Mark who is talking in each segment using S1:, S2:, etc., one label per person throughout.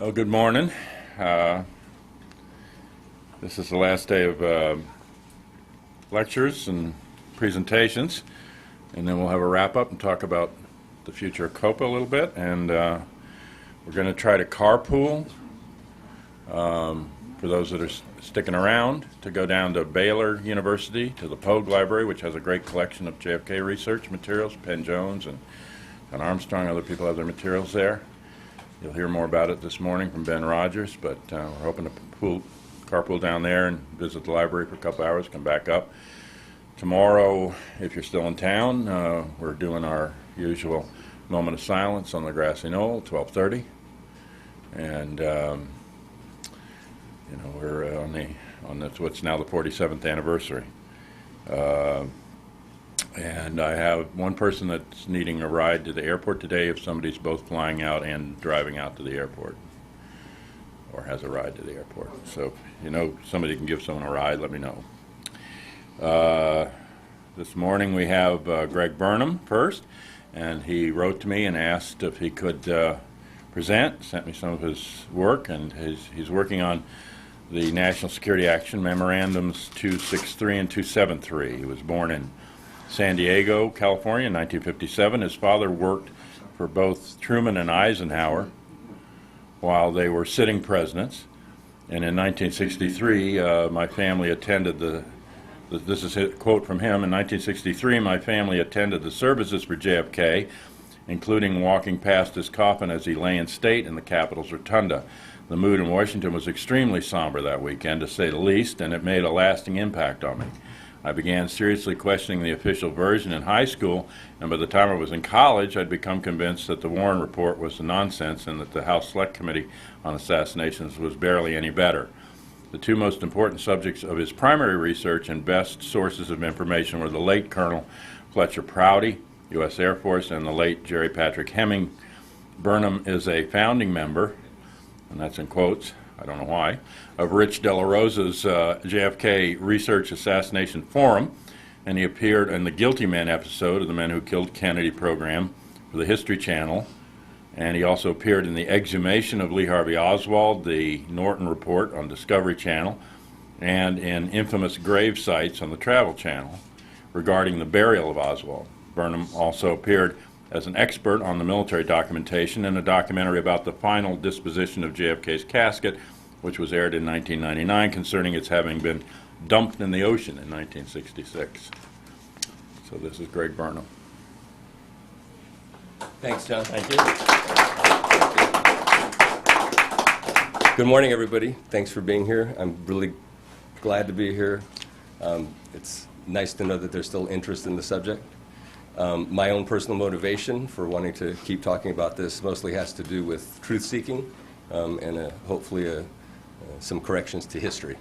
S1: Oh, good morning. This is the last day of lectures and presentations, and then we'll have a wrap-up and talk about the future of COPA a little bit, and we're going to try to carpool for those that are sticking around to go down to Baylor University, to the Pogue Library, which has a great collection of JFK research materials. Penn Jones and Armstrong, other people have their materials there. You'll hear more about it this morning from Ben Rogers, but we're hoping to carpool down there and visit the library for a couple hours, come back up. Tomorrow, if you're still in town, we're doing our usual moment of silence on the grassy knoll, 12:30, and we're on what's now the 47th anniversary. And I have one person that's needing a ride to the airport today if somebody's both flying out and driving out to the airport, or has a ride to the airport. So if you know somebody can give someone a ride, let me know. This morning we have Greg Burnham first, and he wrote to me and asked if he could present, sent me some of his work, and he's working on the National Security Action Memorandums 263 and 273. He was born in San Diego, California in 1957. His father worked for both Truman and Eisenhower while they were sitting presidents. And in 1963, my family attended this is a quote from him, in 1963, my family attended the services for JFK, including walking past his coffin as he lay in state in the Capitol's rotunda. The mood in Washington was extremely somber that weekend, to say the least, and it made a lasting impact on me. I began seriously questioning the official version in high school, and by the time I was in college, I'd become convinced that the Warren Report was nonsense and that the House Select Committee on Assassinations was barely any better. The two most important subjects of his primary research and best sources of information were the late Colonel Fletcher Prouty, U.S. Air Force, and the late Jerry Patrick Hemming. Burnham is a founding member, and that's in quotes, I don't know why, of Rich De La Rosa's JFK Research Assassination Forum, and he appeared in the Guilty Men episode of the Men Who Killed Kennedy program for the History Channel, and he also appeared in the exhumation of Lee Harvey Oswald, the Norton Report on Discovery Channel, and in infamous grave sites on the Travel Channel regarding the burial of Oswald. Burnham also appeared as an expert on the military documentation in a documentary about the final disposition of JFK's casket, which was aired in 1999, concerning its having been dumped in the ocean in 1966. So this is Greg Burnham.
S2: Thanks, John.
S1: Thank you.
S2: Good morning, everybody. Thanks for being here. I'm really glad to be here. It's nice to know that there's still interest in the subject. My own personal motivation for wanting to keep talking about this mostly has to do with truth-seeking and hopefully some corrections to history.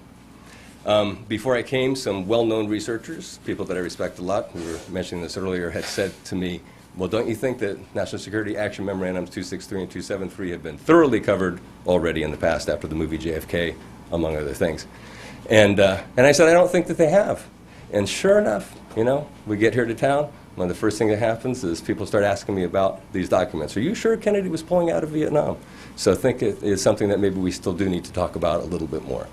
S2: Before I came, some well-known researchers, people that I respect a lot, we were mentioning this earlier, had said to me, well, don't you think that National Security Action Memorandums 263 and 273 have been thoroughly covered already in the past after the movie JFK, among other things? And I said, I don't think that they have. And sure enough, we get here to town, one of the first things that happens is people start asking me about these documents. Are you sure Kennedy was pulling out of Vietnam? So I think it is something that maybe we still do need to talk about a little bit more.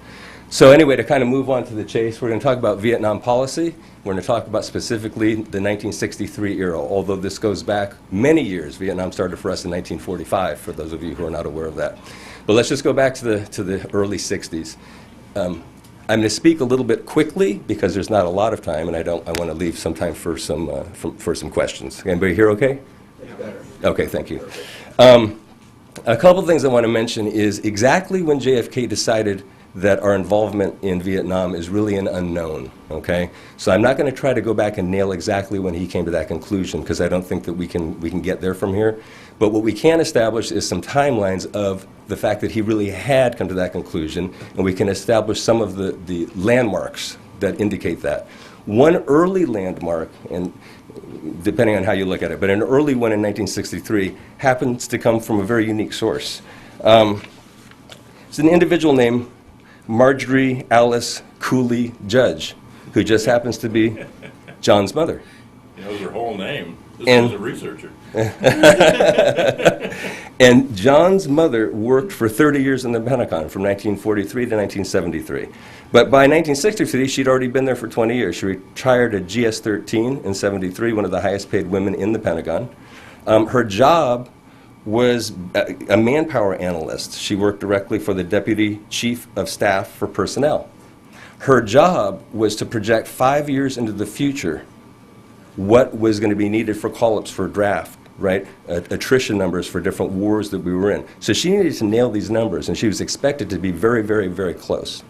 S2: So anyway, to kind of move on to the chase, we're going to talk about Vietnam policy. We're going to talk about specifically the 1963 era, although this goes back many years. Vietnam started for us in 1945, for those of you who are not aware of that. But let's just go back to the early 60s. I'm going to speak a little bit quickly because there's not a lot of time, and I want to leave some time for some questions. Anybody here okay? Okay, thank you. A couple of things I want to mention is exactly when JFK decided that our involvement in Vietnam is really an unknown, okay? So I'm not going to try to go back and nail exactly when he came to that conclusion because I don't think that we can get there from here. But what we can establish is some timelines of the fact that he really had come to that conclusion, and we can establish some of the landmarks that indicate that. One early landmark, and depending on how you look at it, but an early one in 1963 happens to come from a very unique source. It's an individual named Marjorie Alice Cooley Judge, who just happens to be John's mother.
S1: He knows her whole name. This is a researcher.
S2: And John's mother worked for 30 years in the Pentagon, from 1943 to 1973. But by 1963, she'd already been there for 20 years. She retired at GS-13 in 73, one of the highest paid women in the Pentagon. Her job was a manpower analyst. She worked directly for the Deputy Chief of Staff for Personnel. Her job was to project 5 years into the future what was going to be needed for call-ups for draft, right? Attrition numbers for different wars that we were in. So she needed to nail these numbers, and she was expected to be very, very, very close.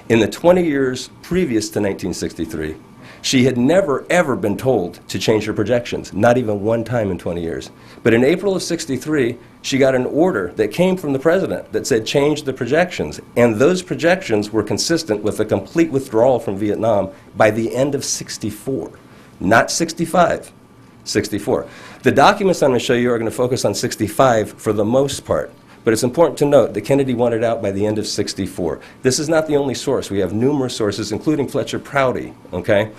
S2: In the 20 years previous to 1963, she had never, ever been told to change her projections, not even one time in 20 years. But in April of 63, she got an order that came from the president that said change the projections. And those projections were consistent with a complete withdrawal from Vietnam by the end of 64, not 65, 64. The documents I'm going to show you are going to focus on 65 for the most part. But it's important to note that Kennedy wanted out by the end of 64. This is not the only source. We have numerous sources, including Fletcher Prouty, okay?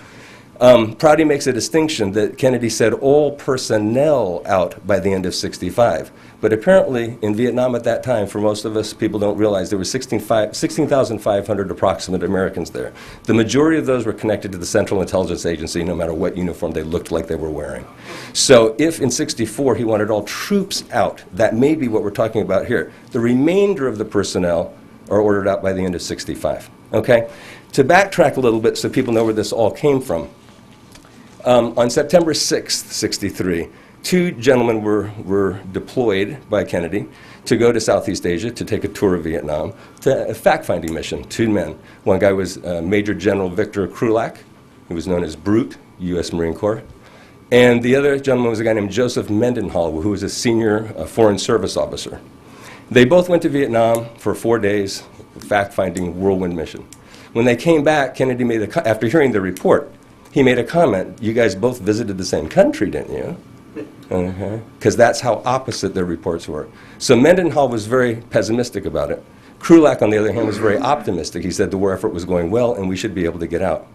S2: Prouty makes a distinction that Kennedy said all personnel out by the end of 65. But apparently, in Vietnam at that time, for most of us, people don't realize there were 16,500 approximate Americans there. The majority of those were connected to the Central Intelligence Agency, no matter what uniform they looked like they were wearing. So if in 64 he wanted all troops out, that may be what we're talking about here. The remainder of the personnel are ordered out by the end of 65. Okay? To backtrack a little bit so people know where this all came from, on September 6th, 63, two gentlemen were deployed by Kennedy to go to Southeast Asia to take a tour of Vietnam, to a fact-finding mission, two men. One guy was Major General Victor Krulak, who was known as Brute, U.S. Marine Corps. And the other gentleman was a guy named Joseph Mendenhall, who was a senior Foreign Service officer. They both went to Vietnam for 4 days, fact-finding whirlwind mission. When they came back, Kennedy made after hearing the report, he made a comment, you guys both visited the same country, didn't you? Because that's how opposite their reports were. So Mendenhall was very pessimistic about it. Krulak, on the other hand, was very optimistic. He said the war effort was going well and we should be able to get out.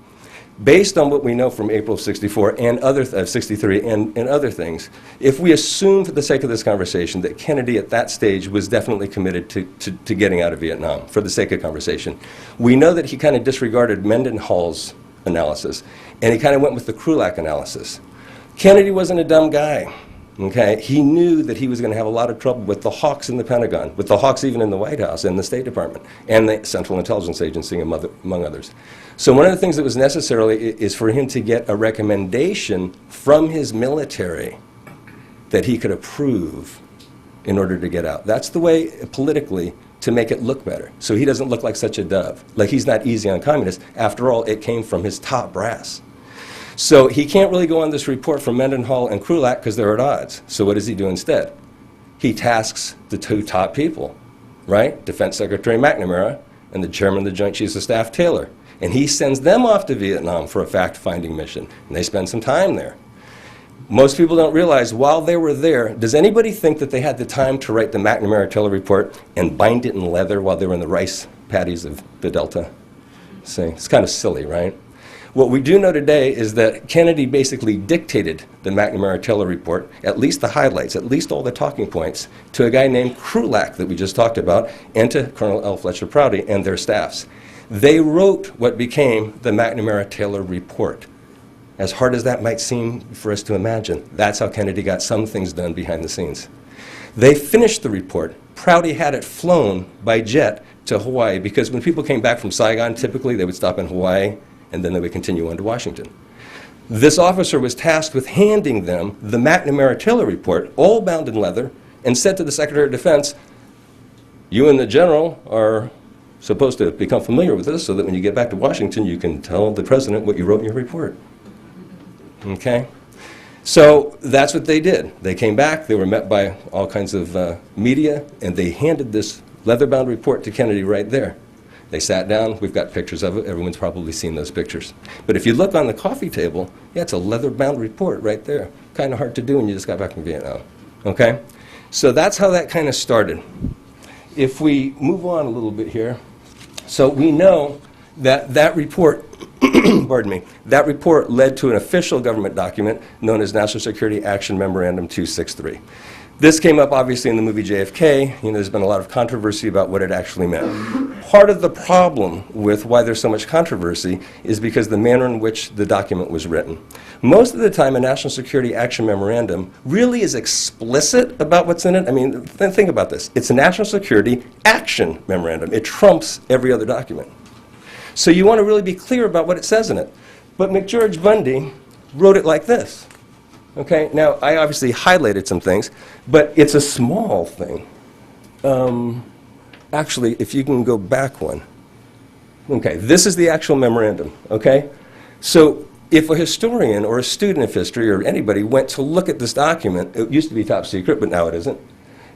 S2: Based on what we know from April of 64 and 63 and other things, if we assume for the sake of this conversation that Kennedy at that stage was definitely committed to getting out of Vietnam, for the sake of conversation, we know that he kind of disregarded Mendenhall's analysis and he kind of went with the Krulak analysis. Kennedy wasn't a dumb guy. Okay? He knew that he was going to have a lot of trouble with the hawks in the Pentagon, with the hawks even in the White House and the State Department, and the Central Intelligence Agency, among others. So one of the things that was necessary is for him to get a recommendation from his military that he could approve in order to get out. That's the way, politically, to make it look better. So he doesn't look like such a dove. Like he's not easy on communists. After all, it came from his top brass. So he can't really go on this report from Mendenhall and Krulak because they're at odds. So what does he do instead? He tasks the two top people, right? Defense Secretary McNamara and the Chairman of the Joint Chiefs of Staff, Taylor. And he sends them off to Vietnam for a fact-finding mission. And they spend some time there. Most people don't realize while they were there, does anybody think that they had the time to write the McNamara-Taylor report and bind it in leather while they were in the rice paddies of the Delta? See, it's kind of silly, right? What we do know today is that Kennedy basically dictated the McNamara-Taylor report, at least the highlights, at least all the talking points, to a guy named Krulak that we just talked about, and to Colonel L. Fletcher Prouty and their staffs. They wrote what became the McNamara-Taylor report. As hard as that might seem for us to imagine, that's how Kennedy got some things done behind the scenes. They finished the report. Prouty had it flown by jet to Hawaii, because when people came back from Saigon, typically they would stop in Hawaii, and then they would continue on to Washington. This officer was tasked with handing them the McNamara-Taylor report, all bound in leather, and said to the Secretary of Defense, you and the general are supposed to become familiar with this so that when you get back to Washington, you can tell the president what you wrote in your report. Okay? So that's what they did. They came back, they were met by all kinds of media, and they handed this leather-bound report to Kennedy right there. They sat down, we've got pictures of it, everyone's probably seen those pictures. But if you look on the coffee table, yeah, it's a leather-bound report right there. Kind of hard to do when you just got back from Vietnam. Okay? So that's how that kind of started. If we move on a little bit here, so we know that that report, pardon me, that report led to an official government document known as National Security Action Memorandum 263. This came up obviously in the movie JFK. There's been a lot of controversy about what it actually meant. Part of the problem with why there's so much controversy is because the manner in which the document was written. Most of the time, a National Security Action Memorandum really is explicit about what's in it. I mean, think about this. It's a National Security Action Memorandum. It trumps every other document. So you want to really be clear about what it says in it. But McGeorge Bundy wrote it like this. Okay, now I obviously highlighted some things, but it's a small thing. Actually, if you can go back one. Okay, this is the actual memorandum, okay? So if a historian or a student of history or anybody went to look at this document, it used to be top secret, but now it isn't.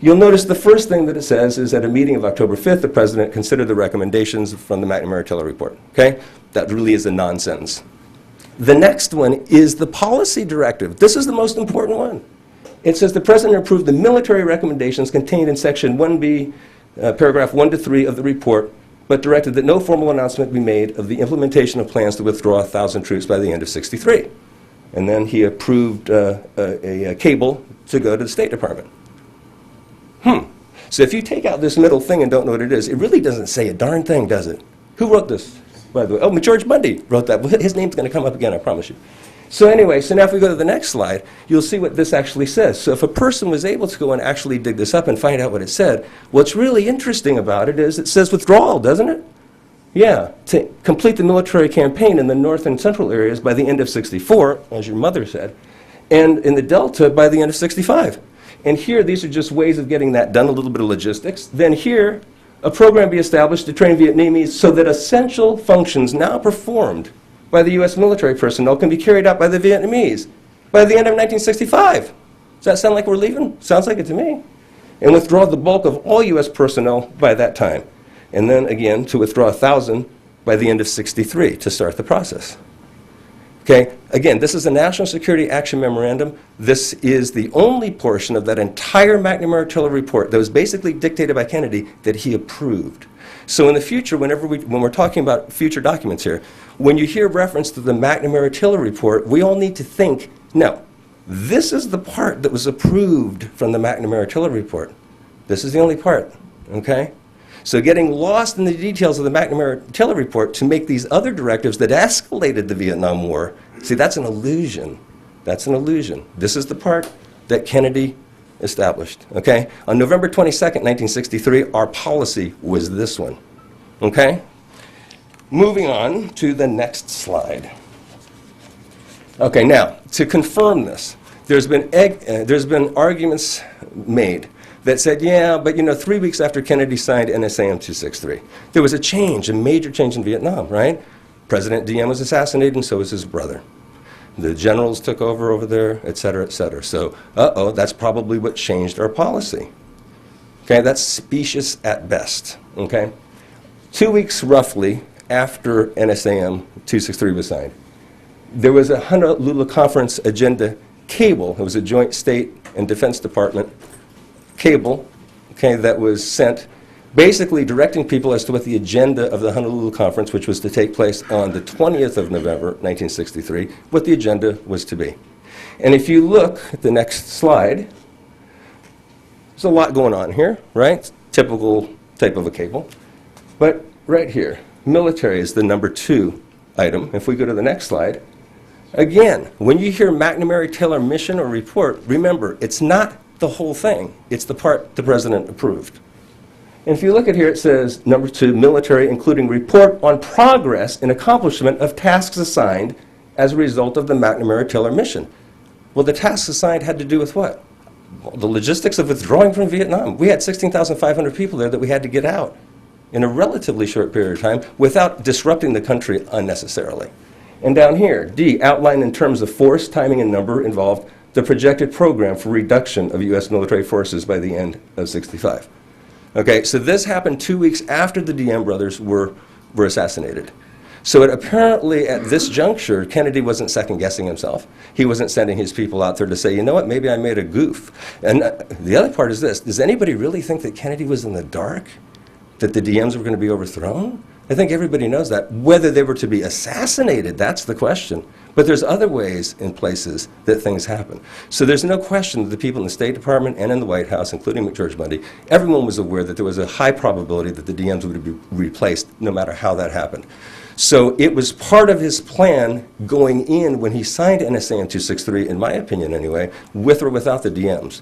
S2: You'll notice the first thing that it says is at a meeting of October 5th, the President considered the recommendations from the McNamara-Taylor report, okay? That really is a non-sentence. The next one is the policy directive. This is the most important one. It says the President approved the military recommendations contained in Section 1B, paragraph 1 to 3 of the report, but directed that no formal announcement be made of the implementation of plans to withdraw 1,000 troops by the end of '63. And then he approved a cable to go to the State Department. So if you take out this middle thing and don't know what it is, it really doesn't say a darn thing, does it? Who wrote this, by the way? Oh, George Bundy wrote that. Well, his name's going to come up again, I promise you. So anyway, so now if we go to the next slide, you'll see what this actually says. So if a person was able to go and actually dig this up and find out what it said, what's really interesting about it is it says withdrawal, doesn't it? Yeah, to complete the military campaign in the north and central areas by the end of '64, as your mother said, and in the Delta by the end of '65. And here, these are just ways of getting that done, a little bit of logistics. Then here, a program be established to train Vietnamese so that essential functions now performed by the U.S. military personnel can be carried out by the Vietnamese by the end of 1965. Does that sound like we're leaving? Sounds like it to me. And withdraw the bulk of all U.S. personnel by that time. And then again, to withdraw 1,000 by the end of '63 to start the process. Okay, again, this is a National Security Action Memorandum. This is the only portion of that entire McNamara-Taylor report that was basically dictated by Kennedy that he approved. So in the future, when we're talking about future documents here, when you hear reference to the McNamara-Taylor report, we all need to think, no, this is the part that was approved from the McNamara-Taylor report. This is the only part, okay? So getting lost in the details of the McNamara-Taylor report to make these other directives that escalated the Vietnam War, see, that's an illusion. That's an illusion. This is the part that Kennedy established, okay? On November 22nd, 1963, our policy was this one, okay? Moving on to the next slide. Okay, now, to confirm this, there's been arguments made that said, yeah, but 3 weeks after Kennedy signed NSAM 263, there was a change, a major change in Vietnam, right? President Diem was assassinated, and so was his brother. The generals took over there, et cetera, et cetera. So, that's probably what changed our policy. Okay, that's specious at best, okay? 2 weeks roughly after NSAM 263 was signed, there was a Honolulu Conference agenda cable. It was a joint State and Defense Department cable, okay, that was sent basically directing people as to what the agenda of the Honolulu Conference, which was to take place on the 20th of November, 1963, what the agenda was to be. And if you look at the next slide, there's a lot going on here, right? Typical type of a cable. But right here, military is the number 2 item. If we go to the next slide, again, when you hear McNamara-Taylor mission or report, remember, it's not the whole thing. It's the part the President approved. And if you look at here, it says, number 2, military, including report on progress and accomplishment of tasks assigned as a result of the McNamara-Taylor mission. Well, the tasks assigned had to do with what? Well, the logistics of withdrawing from Vietnam. We had 16,500 people there that we had to get out in a relatively short period of time without disrupting the country unnecessarily. And down here, D, outline in terms of force, timing, and number involved the projected program for reduction of U.S. military forces by the end of '65. Okay, so this happened 2 weeks after the Diem brothers were assassinated. So apparently at this juncture, Kennedy wasn't second-guessing himself. He wasn't sending his people out there to say, you know what, maybe I made a goof. And the other part is this, does anybody really think that Kennedy was in the dark? That the Diems were going to be overthrown? I think everybody knows that. Whether they were to be assassinated, that's the question. But there's other ways in places that things happen. So there's no question that the people in the State Department and in the White House, including McGeorge Bundy, everyone was aware that there was a high probability that the DMs would be replaced no matter how that happened. So it was part of his plan going in when he signed NSAM 263, in my opinion anyway, with or without the DMs,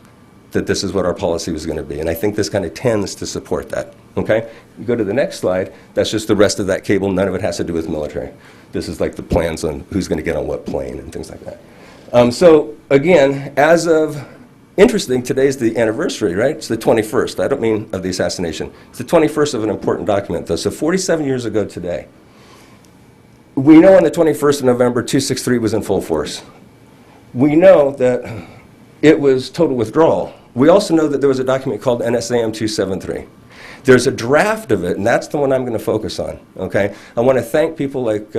S2: that this is what our policy was going to be. And I think this kind of tends to support that. Okay? You go to the next slide. That's just the rest of that cable. None of it has to do with military. This is like the plans on who's going to get on what plane and things like that. So again, as of, interesting, today's the anniversary, right? It's the 21st. I don't mean of the assassination. It's the 21st of an important document, though. So 47 years ago today. We know on the 21st of November, 263 was in full force. We know that it was total withdrawal. We also know that there was a document called NSAM 273. There's a draft of it, and that's the one I'm going to focus on. Okay, I want to thank people like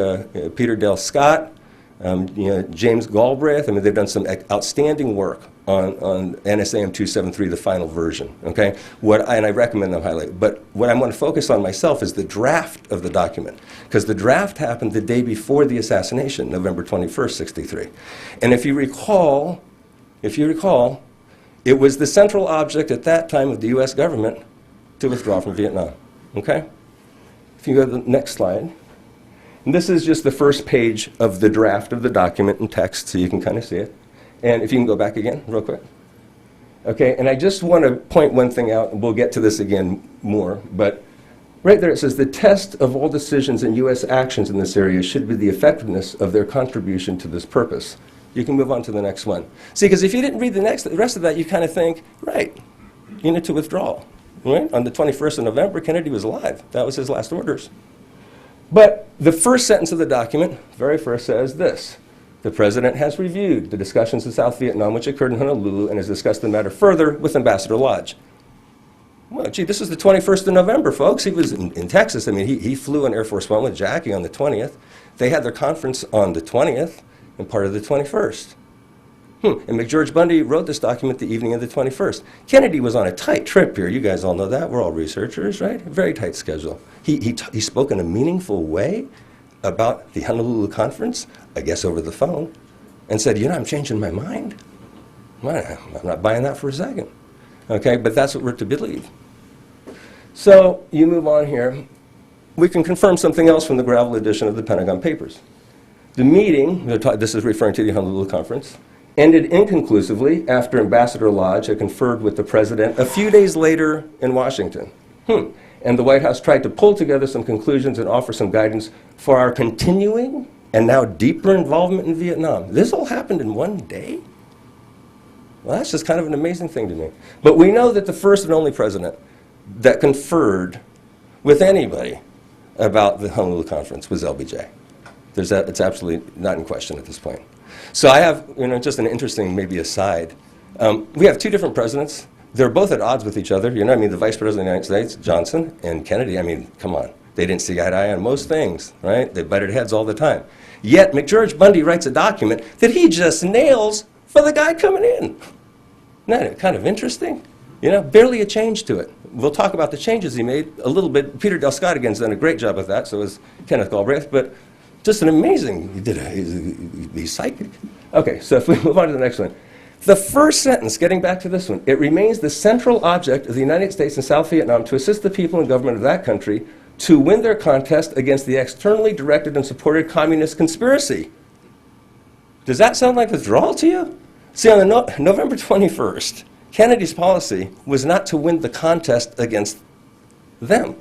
S2: Peter Dale Scott, James Galbraith. I mean, they've done some outstanding work on NSAM 273, the final version. Okay, and I recommend them highly. But what I want to focus on myself is the draft of the document, because the draft happened the day before the assassination, November 21st, 63. And if you recall, it was the central object at that time of the U.S. government to withdraw from Vietnam. Okay? If you go to the next slide. And this is just the first page of the draft of the document in text, so you can kind of see it. And if you can go back again, real quick. Okay, and I just want to point one thing out, and we'll get to this again more, but right there it says, the test of all decisions and U.S. actions in this area should be the effectiveness of their contribution to this purpose. You can move on to the next one. See, because if you didn't read the rest of that, you kind of think, right, unit to withdrawal. Right? On the 21st of November, Kennedy was alive. That was his last orders. But the first sentence of the document, very first, says this. The President has reviewed the discussions in South Vietnam which occurred in Honolulu and has discussed the matter further with Ambassador Lodge. Well, gee, this is the 21st of November, folks. He was in Texas. I mean, he flew on Air Force One with Jackie on the 20th. They had their conference on the 20th and part of the 21st. And McGeorge Bundy wrote this document the evening of the 21st. Kennedy was on a tight trip here. You guys all know that. We're all researchers, right? A very tight schedule. He spoke in a meaningful way about the Honolulu conference, I guess over the phone, and said, I'm changing my mind. Well, I'm not buying that for a second. Okay, but that's what we're to believe. So you move on here. We can confirm something else from the Gravel edition of the Pentagon Papers. The meeting, this is referring to the Honolulu conference, ended inconclusively after Ambassador Lodge had conferred with the President a few days later in Washington. And the White House tried to pull together some conclusions and offer some guidance for our continuing and now deeper involvement in Vietnam. This all happened in one day? Well, that's just kind of an amazing thing to me. But we know that the first and only president that conferred with anybody about the Honolulu conference was LBJ. It's absolutely not in question at this point. So I have, just an interesting maybe aside. We have two different presidents. They're both at odds with each other. The Vice President of the United States, Johnson, and Kennedy, come on. They didn't see eye to eye on most things, right? They butted heads all the time. Yet McGeorge Bundy writes a document that he just nails for the guy coming in. Isn't that kind of interesting? Barely a change to it. We'll talk about the changes he made a little bit. Peter Dale Scott again's done a great job with that, so has Kenneth Galbraith, but just an amazing, he's psychic. Okay, so if we move on to the next one. The first sentence, getting back to this one, it remains the central object of the United States and South Vietnam to assist the people and government of that country to win their contest against the externally directed and supported communist conspiracy. Does that sound like withdrawal to you? See, on November 21st, Kennedy's policy was not to win the contest against them.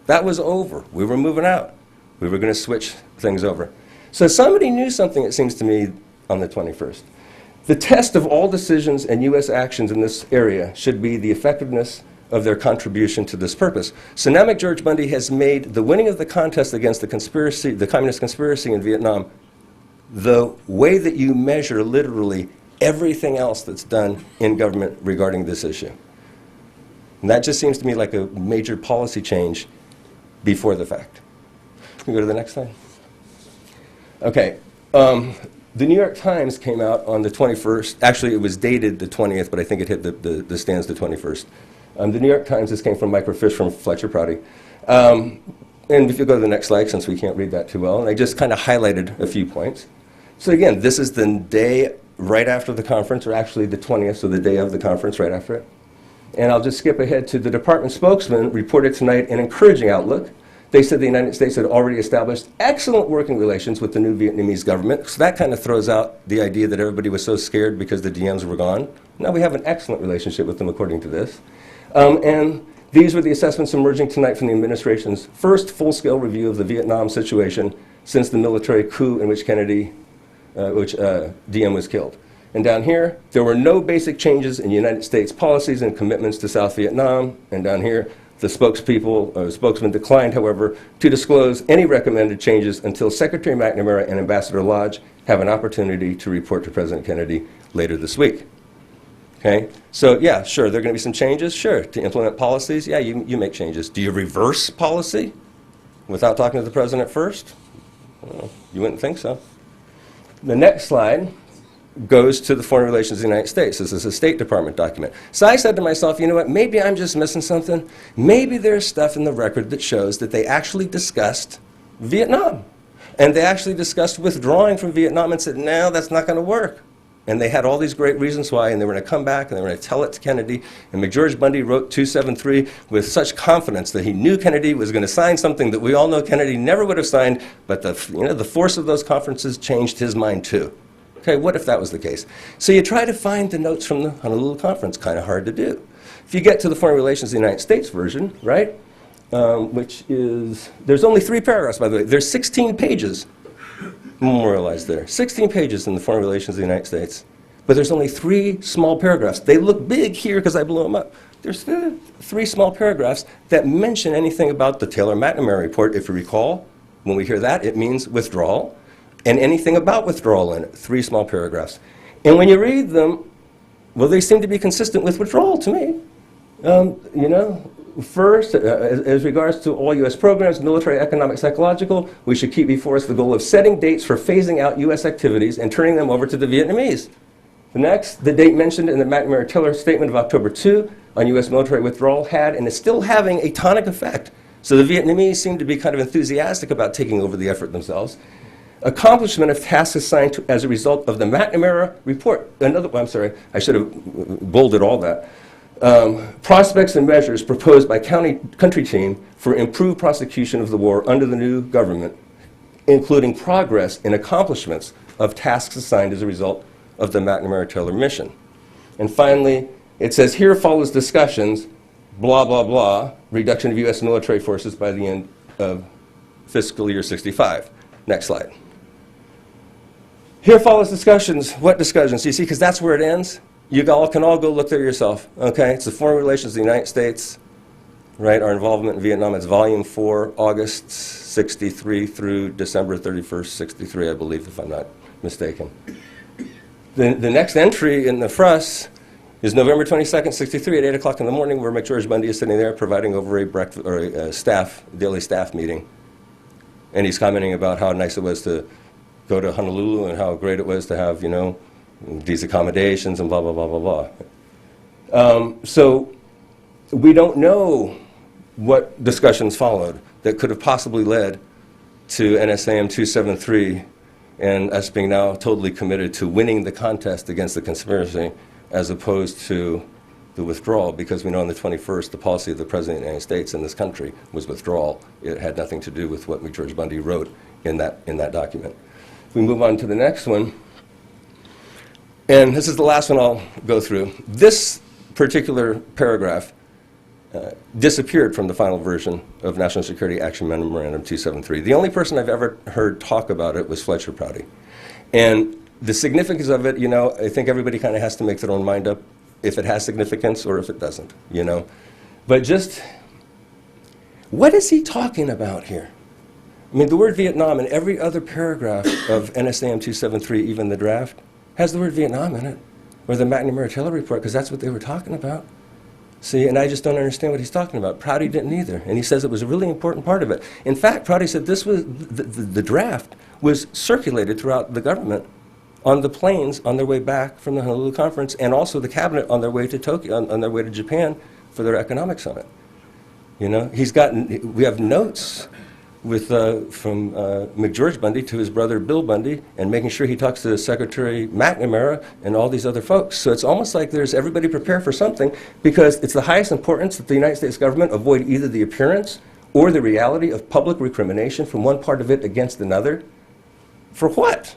S2: That was over. We were moving out. We were going to switch things over. So somebody knew something, it seems to me, on the 21st. The test of all decisions and U.S. actions in this area should be the effectiveness of their contribution to this purpose. So now McGeorge Bundy has made the winning of the contest against the conspiracy, the communist conspiracy in Vietnam, the way that you measure literally everything else that's done in government regarding this issue. And that just seems to me like a major policy change before the fact. Can we go to the next slide? Okay. The New York Times came out on the 21st. Actually, it was dated the 20th, but I think it hit the stands the 21st. The New York Times, this came from Microfiche from Fletcher Prouty. And if you go to the next slide, since we can't read that too well, and I just kind of highlighted a few points. So again, this is the day right after the conference, or actually the 20th, so the day of the conference, right after it. And I'll just skip ahead to the department spokesman reported tonight an encouraging outlook. They said the United States had already established excellent working relations with the new Vietnamese government. So that kind of throws out the idea that everybody was so scared because the DMs were gone. Now we have an excellent relationship with them, according to this. And these were the assessments emerging tonight from the administration's first full-scale review of the Vietnam situation since the military coup in which DM was killed. And down here, there were no basic changes in United States policies and commitments to South Vietnam. And down here, the spokesman declined, however, to disclose any recommended changes until Secretary McNamara and Ambassador Lodge have an opportunity to report to President Kennedy later this week. Okay? So yeah, sure, there are going to be some changes. Sure, to implement policies, yeah, you make changes. Do you reverse policy without talking to the President first? Well, you wouldn't think so. The next slide goes to the Foreign Relations of the United States. This is a State Department document. So I said to myself, you know what, maybe I'm just missing something. Maybe there's stuff in the record that shows that they actually discussed Vietnam. And they actually discussed withdrawing from Vietnam and said, no, that's not going to work. And they had all these great reasons why, and they were going to come back and they were going to tell it to Kennedy. And McGeorge Bundy wrote 273 with such confidence that he knew Kennedy was going to sign something that we all know Kennedy never would have signed, but the force of those conferences changed his mind too. Okay, what if that was the case? So you try to find the notes from the Honolulu conference, kind of hard to do. If you get to the Foreign Relations of the United States version, right, which is, there's only 3 paragraphs, by the way. There's 16 pages memorialized there. 16 pages in the Foreign Relations of the United States. But there's only 3 small paragraphs. They look big here because I blew them up. There's 3 small paragraphs that mention anything about the Taylor-McNamara report. If you recall, when we hear that, it means withdrawal. And anything about withdrawal in it, 3 small paragraphs. And when you read them, well, they seem to be consistent with withdrawal to me. You know, first, as regards to all U.S. programs, military, economic, psychological, we should keep before us the goal of setting dates for phasing out U.S. activities and turning them over to the Vietnamese. The next, the date mentioned in the McNamara-Taylor statement of October 2 on U.S. military withdrawal had and is still having a tonic effect. So the Vietnamese seem to be kind of enthusiastic about taking over the effort themselves. Accomplishment of tasks assigned as a result of the McNamara report. I'm sorry, I should have bolded all that. Prospects and measures proposed by country team for improved prosecution of the war under the new government, including progress and accomplishments of tasks assigned as a result of the McNamara-Taylor mission. And finally, it says, here follows discussions, blah, blah, blah, reduction of U.S. military forces by the end of fiscal year 65. Next slide. Here follows discussions. What discussions? You see, because that's where it ends. You all can all go look there yourself. Okay, it's the Foreign Relations of the United States, right? Our involvement in Vietnam. It's volume 4, August 63 through December 31st, 63, I believe, if I'm not mistaken. The next entry in the FRUS is November 22nd, 63 at 8 o'clock in the morning, where McGeorge Bundy is sitting there providing over a breakfast or a daily staff meeting. And he's commenting about how nice it was to go to Honolulu and how great it was to have, you know, these accommodations and blah, blah, blah, blah, blah. So we don't know what discussions followed that could have possibly led to NSAM 273 and us being now totally committed to winning the contest against the conspiracy as opposed to the withdrawal, because we know on the 21st the policy of the President of the United States in this country was withdrawal. It had nothing to do with what McGeorge Bundy wrote in that document. If we move on to the next one, and this is the last one I'll go through. This particular paragraph disappeared from the final version of National Security Action Memorandum 273. The only person I've ever heard talk about it was Fletcher Prouty. And the significance of it, you know, I think everybody kind of has to make their own mind up if it has significance or if it doesn't, you know. But just, what is he talking about here? I mean, the word Vietnam in every other paragraph of NSAM 273, even the draft, has the word Vietnam in it, or the McNamara-Taylor report, because that's what they were talking about. See, and I just don't understand what he's talking about. Prouty didn't either, and he says it was a really important part of it. In fact, Prouty said this was, the draft was circulated throughout the government on the planes on their way back from the Honolulu conference, and also the cabinet on their way to Tokyo, on their way to Japan for their economic summit. You know, we have notes from McGeorge Bundy to his brother Bill Bundy, and making sure he talks to Secretary McNamara and all these other folks. So it's almost like there's everybody prepare for something, because it's the highest importance that the United States government avoid either the appearance or the reality of public recrimination from one part of it against another. For what?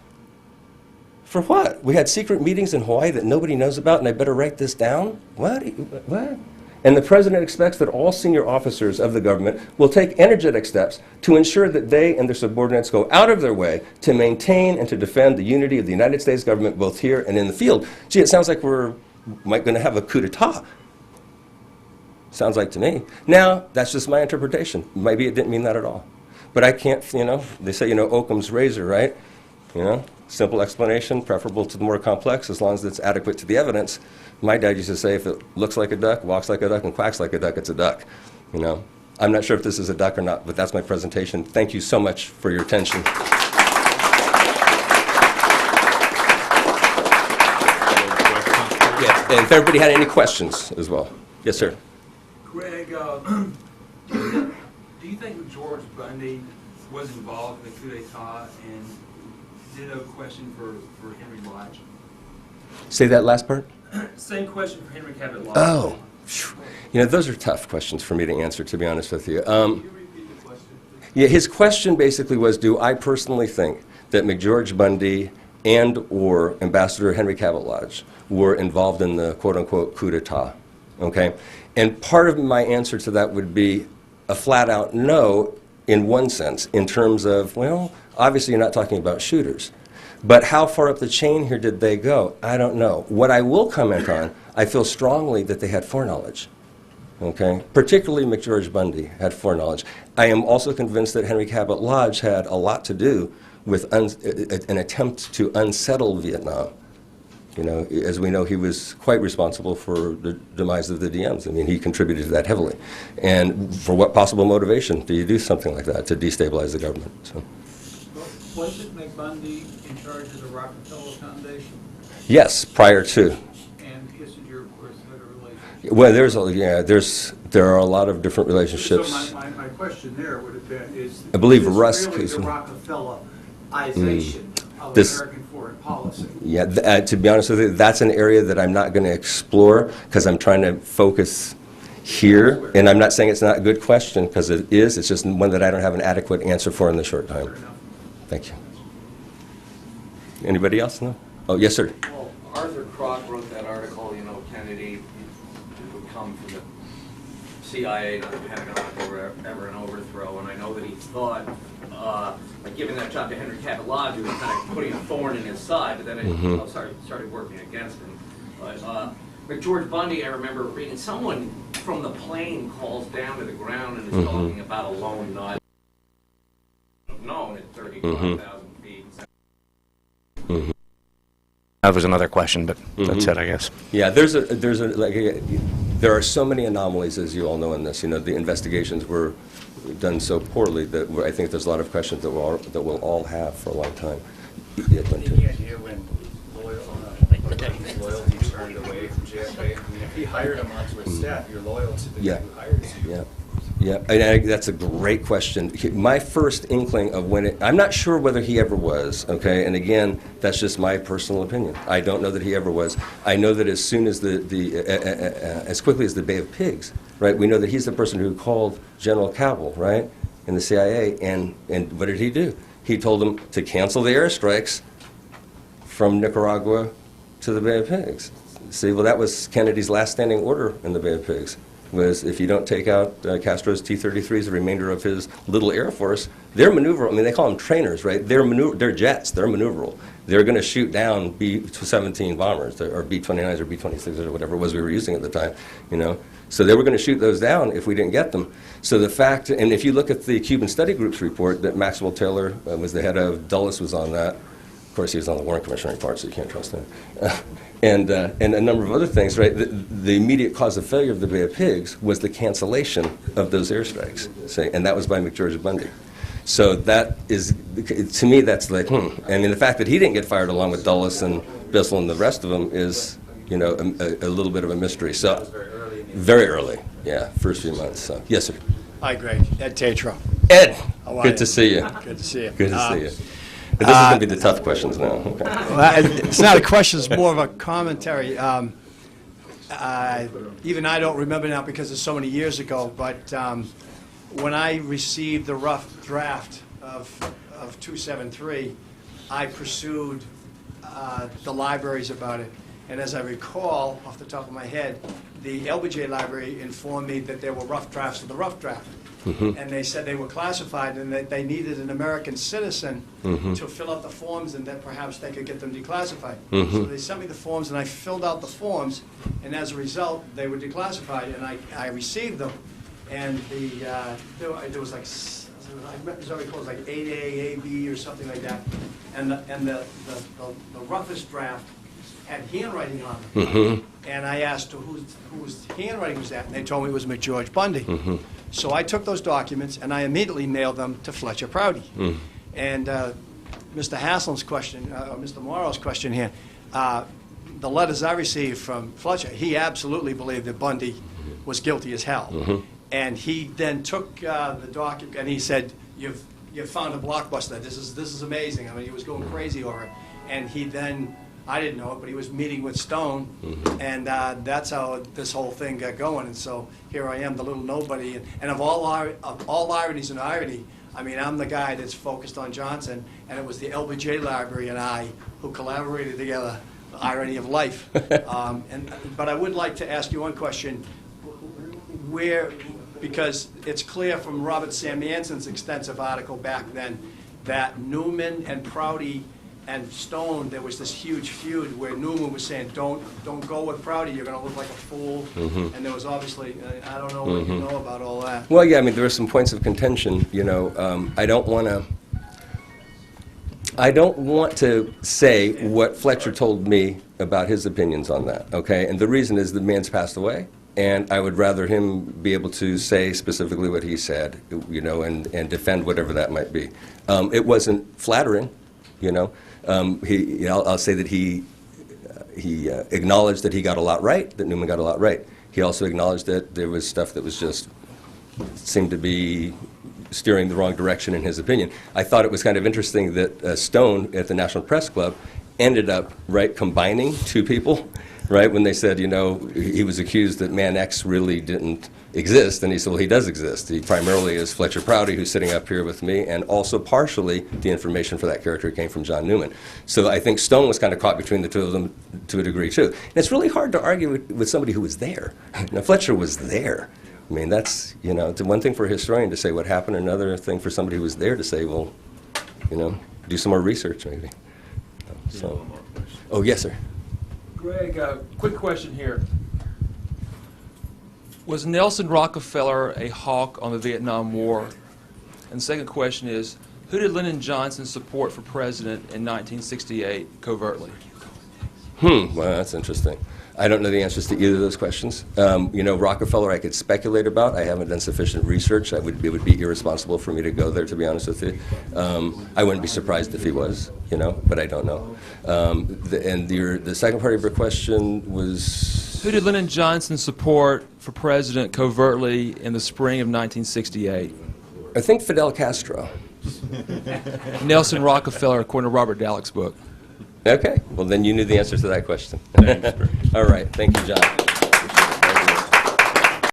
S2: For what? We had secret meetings in Hawaii that nobody knows about, and I better write this down? What? What? And the president expects that all senior officers of the government will take energetic steps to ensure that they and their subordinates go out of their way to maintain and to defend the unity of the United States government both here and in the field. Gee, it sounds like we're going to have a coup d'etat. Sounds like to me. Now, that's just my interpretation. Maybe it didn't mean that at all. But I can't, they say, Occam's razor, right? Simple explanation, preferable to the more complex, as long as it's adequate to the evidence. My dad used to say, if it looks like a duck, walks like a duck, and quacks like a duck, it's a duck. I'm not sure if this is a duck or not, but that's my presentation. Thank you so much for your attention. Yes, and if everybody had any questions as well. Yes, sir.
S3: Greg, do you think George Bundy was involved in the coup d'etat, and ditto question for Henry Lodge?
S2: Say that last part.
S3: Same question for Henry Cabot Lodge.
S2: Oh, those are tough questions for me to answer, to be honest with you.
S3: Can you repeat the question?
S2: Yeah, his question basically was, do I personally think that McGeorge Bundy and or Ambassador Henry Cabot Lodge were involved in the quote-unquote coup d'etat? Okay? And part of my answer to that would be a flat-out no, in one sense, in terms of, well, obviously you're not talking about shooters. But how far up the chain here did they go? I don't know. What I will comment on, I feel strongly that they had foreknowledge. Okay? Particularly McGeorge Bundy had foreknowledge. I am also convinced that Henry Cabot Lodge had a lot to do with an attempt to unsettle Vietnam. As we know, he was quite responsible for the demise of the DMs. I mean, he contributed to that heavily. And for what possible motivation do you do something like that, to destabilize the government? So.
S4: Wasn't McBundy in charge of the Rockefeller Foundation?
S2: Yes, prior to.
S4: And Kissinger, of course, had a relationship.
S2: Well, there are a lot of different relationships.
S4: So my question there would have been, is
S2: I believe
S4: is
S2: Rusk
S4: really
S2: is
S4: the Rockefellerization of
S2: This-
S4: American foreign policy?
S2: Yeah, to be honest with you, that's an area that I'm not going to explore, because I'm trying to focus here. And I'm not saying it's not a good question, because it is. It's just one that I don't have an adequate answer for in the short time. Thank you. Anybody else? No? Oh, yes, sir.
S5: Well, Arthur Kroc wrote that article, Kennedy would come from the CIA to the Pentagon or ever an overthrow, and I know that he thought, by giving that job to Henry Cabot Lodge, he was kind of putting a thorn in his side, but then it started working against him. But McGeorge Bundy, I remember reading, someone from the plane calls down to the ground and is talking about a lone nut known at 35,000 feet.
S6: That was another question, but that's it, I guess.
S2: Yeah, there are so many anomalies, as you all know, in this. The investigations were done so poorly that I think there's a lot of questions that we'll all have for a long time. Yeah,
S7: Any idea when loyalty turned away from JFK? I mean, if he hired him onto his staff, you're loyal to the guy who hired you.
S2: Yeah. Yeah, that's a great question. My first inkling of I'm not sure whether he ever was, okay? And again, that's just my personal opinion. I don't know that he ever was. I know that as soon as as quickly as the Bay of Pigs, right? We know that he's the person who called General Cabell, right, in the CIA, and what did he do? He told him to cancel the airstrikes from Nicaragua to the Bay of Pigs. See, well, that was Kennedy's last standing order in the Bay of Pigs. Was if you don't take out Castro's T-33s, the remainder of his little Air Force, they're maneuverable. I mean, they call them trainers, right? They're jets. They're maneuverable. They're going to shoot down B-17 bombers, or B-29s, or B-26s, or whatever it was we were using at the time, So they were going to shoot those down if we didn't get them. So the fact, and if you look at the Cuban Study Group's report that Maxwell Taylor was the head of, Dulles was on that. Of course, he was on the Warren Commission report, so you can't trust him. And a number of other things, right? The immediate cause of failure of the Bay of Pigs was the cancellation of those airstrikes, and that was by McGeorge Bundy. So that is, to me, that's like, I mean, the fact that he didn't get fired along with Dulles and Bissell and the rest of them is, a little bit of a mystery. So very early, yeah, first few months. So yes, sir.
S8: Hi, Greg. Ed Tatro.
S2: Ed,
S8: How are
S2: Good
S8: you?
S2: to see you.
S8: Good to see you.
S2: Good to see you. But this is going to be the tough questions now. Okay.
S8: Well, it's not a question, it's more of a commentary. Even I don't remember now because it's so many years ago, but when I received the rough draft of 273, I pursued the libraries about it. And as I recall, off the top of my head, the LBJ library informed me that there were rough drafts of the rough draft. And they said they were classified and that they needed an American citizen to fill out the forms and that perhaps they could get them declassified. So they sent me the forms and I filled out the forms, and as a result, they were declassified, and I received them. And there was like, as I recall, it was like 8A, AB or something like that. And the roughest draft had handwriting on them. And I asked whose handwriting was that, and they told me it was McGeorge Bundy. So I took those documents and I immediately mailed them to Fletcher Prouty. And Mr. Haslam's question, Mr. Morrow's question here, the letters I received from Fletcher, he absolutely believed that Bundy was guilty as hell. And he then took the document and he said, "You've found a blockbuster. This is amazing." I mean, he was going crazy over it. And he then, I didn't know it, but he was meeting with Stone, and that's how this whole thing got going. And so here I am, the little nobody. And of all ironies and irony, I mean, I'm the guy that's focused on Johnson, and it was the LBJ Library and I who collaborated together. The irony of life. But I would like to ask you one question. Because it's clear from Robert Sam Manson's extensive article back then that Newman and Prouty and Stone, there was this huge feud where Newman was saying, don't go with Prouty, you're going to look like a fool. And there was obviously, I don't know what you know about all that.
S2: Well, yeah, I mean, there are some points of contention. You know, I don't want to say what Fletcher told me about his opinions on that, okay? And the reason is the man's passed away, and I would rather him be able to say specifically what he said, you know, and defend whatever that might be. It wasn't flattering, you know. I'll say that he acknowledged that he got a lot right, that Newman got a lot right. He also acknowledged that there was stuff that was just seemed to be steering the wrong direction in his opinion. I thought it was kind of interesting that Stone at the National Press Club ended up, right, combining two people, right, when they said, you know, he was accused that Man X really didn't exist, and he said, well, he does exist. He primarily is Fletcher Prouty, who's sitting up here with me, and also partially the information for that character came from John Newman. So I think Stone was kind of caught between the two of them to a degree, too. And it's really hard to argue with somebody who was there. Now, Fletcher was there. I mean, that's, you know, it's one thing for a historian to say what happened, another thing for somebody who was there to say, well, you know, do some more research, maybe. So, oh, yes, sir.
S9: Greg, quick question here. Was Nelson Rockefeller a hawk on the Vietnam War? And the second question is, who did Lyndon Johnson support for president in 1968 covertly?
S2: Well, that's interesting. I don't know the answers to either of those questions. You know, Rockefeller I could speculate about. I haven't done sufficient research. It would be irresponsible for me to go there, to be honest with you. I wouldn't be surprised if he was, you know, but I don't know. The second part of your question was?
S9: Who did Lyndon Johnson support for president covertly in the spring of 1968?
S2: I think Fidel Castro.
S9: Nelson Rockefeller, according to Robert Dalek's book.
S2: Okay, well then you knew the answer to that question. All right, thank you, John.